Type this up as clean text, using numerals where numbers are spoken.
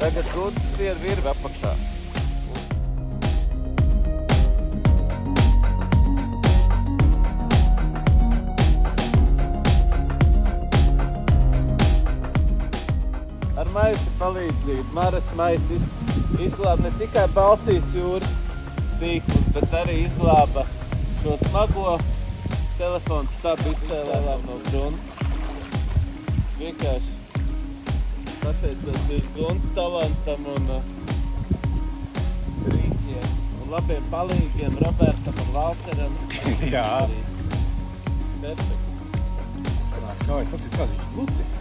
Tagad gūtas ir virvi apakšā. Ar maisa palīdzību Maras maisa izglāba ne tikai Baltijas jūras tīklus, bet arī izglāba šo smago telefonu stabu izcēlēlām no grunts. Vienkārši pateicoties grunts talantam un rīkiem un labiem palīgiem Robertam un Valteram. Jā. Perfekti. Tas ir kāds Luci.